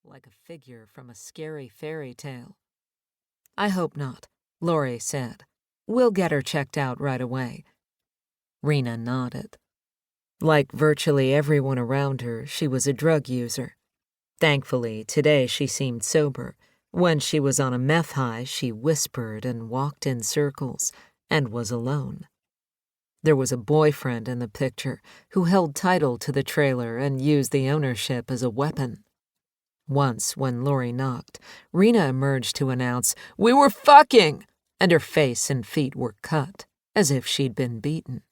like a figure from a scary fairy tale. "I hope not," Lori said. "We'll get her checked out right away." Rena nodded. Like virtually everyone around her, she was a drug user. Thankfully, today she seemed sober. When she was on a meth high, she whispered and walked in circles and was alone. There was a boyfriend in the picture who held title to the trailer and used the ownership as a weapon. Once, when Lori knocked, Rena emerged to announce, "We were fucking!" and her face and feet were cut, as if she'd been beaten.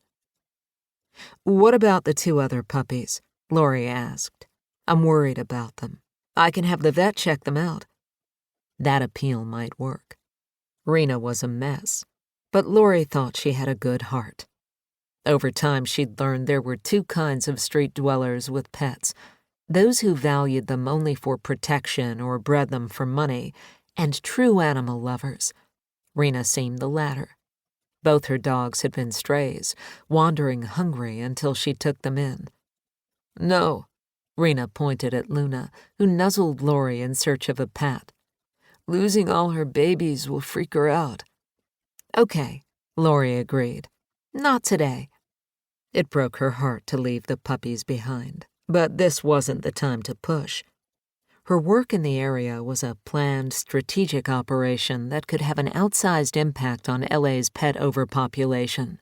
"What about the 2 other puppies?" Lori asked. "I'm worried about them. I can have the vet check them out." That appeal might work. Rena was a mess, but Lori thought she had a good heart. Over time, she'd learned there were 2 kinds of street dwellers with pets: those who valued them only for protection or bred them for money, and true animal lovers. Rena seemed the latter. Both her dogs had been strays, wandering hungry until she took them in. "No," Rena pointed at Luna, who nuzzled Lori in search of a pat. "Losing all her babies will freak her out." "Okay," Lori agreed. "Not today." It broke her heart to leave the puppies behind, but this wasn't the time to push. Her work in the area was a planned, strategic operation that could have an outsized impact on LA's pet overpopulation.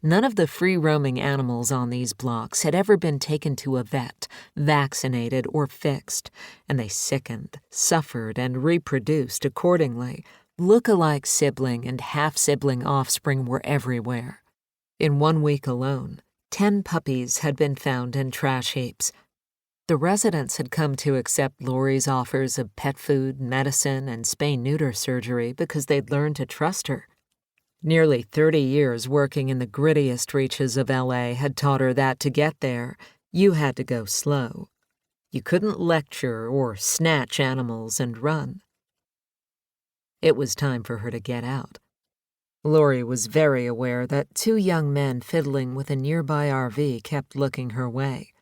None of the free-roaming animals on these blocks had ever been taken to a vet, vaccinated, or fixed, and they sickened, suffered, and reproduced accordingly. Look-alike sibling and half-sibling offspring were everywhere. In 1 week alone, 10 puppies had been found in trash heaps. The residents had come to accept Lori's offers of pet food, medicine, and spay-neuter surgery because they'd learned to trust her. Nearly 30 years working in the grittiest reaches of LA had taught her that to get there, you had to go slow. You couldn't lecture or snatch animals and run. It was time for her to get out. Lori was very aware that 2 young men fiddling with a nearby RV kept looking her way.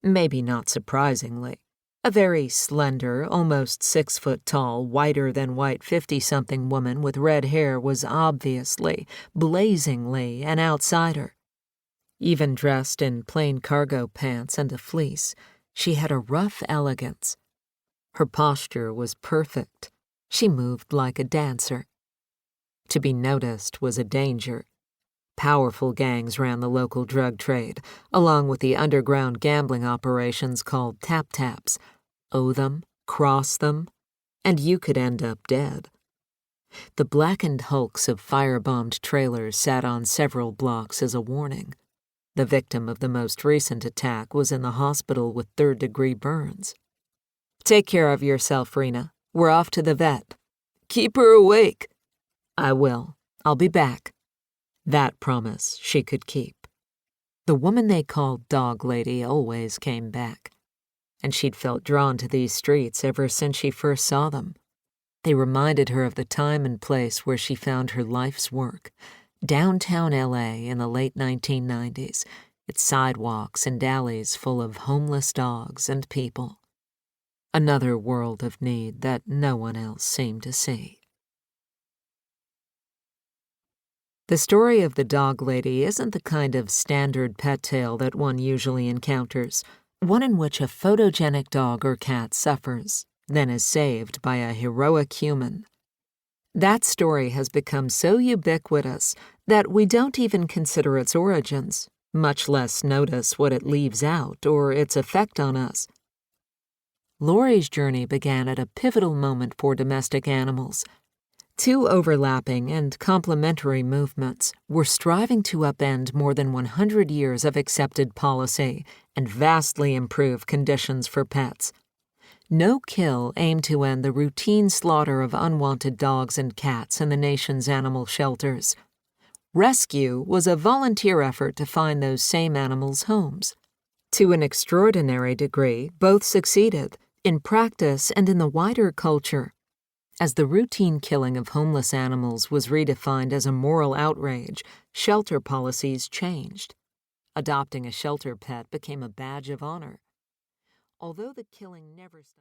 Maybe not surprisingly. A very slender, almost 6 foot tall, whiter-than-white 50-something woman with red hair was obviously, blazingly, an outsider. Even dressed in plain cargo pants and a fleece, she had a rough elegance. Her posture was perfect. She moved like a dancer. To be noticed was a danger. Powerful gangs ran the local drug trade, along with the underground gambling operations called tap-taps. Owe them, cross them, and you could end up dead. The blackened hulks of firebombed trailers sat on several blocks as a warning. The victim of the most recent attack was in the hospital with 3rd-degree burns. "Take care of yourself, Rena. We're off to the vet." "Keep her awake." "I will. I'll be back." That promise she could keep. The woman they called Dog Lady always came back, and she'd felt drawn to these streets ever since she first saw them. They reminded her of the time and place where she found her life's work, downtown LA in the late 1990s, its sidewalks and alleys full of homeless dogs and people. Another world of need that no one else seemed to see. The story of the Dog Lady isn't the kind of standard pet tale that one usually encounters, one in which a photogenic dog or cat suffers, then is saved by a heroic human. That story has become so ubiquitous that we don't even consider its origins, much less notice what it leaves out or its effect on us. Lori's journey began at a pivotal moment for domestic animals. 2 overlapping and complementary movements were striving to upend more than 100 years of accepted policy and vastly improve conditions for pets. No Kill aimed to end the routine slaughter of unwanted dogs and cats in the nation's animal shelters. Rescue was a volunteer effort to find those same animals homes. To an extraordinary degree, both succeeded, in practice and in the wider culture. As the routine killing of homeless animals was redefined as a moral outrage, shelter policies changed. Adopting a shelter pet became a badge of honor. Although the killing never stopped.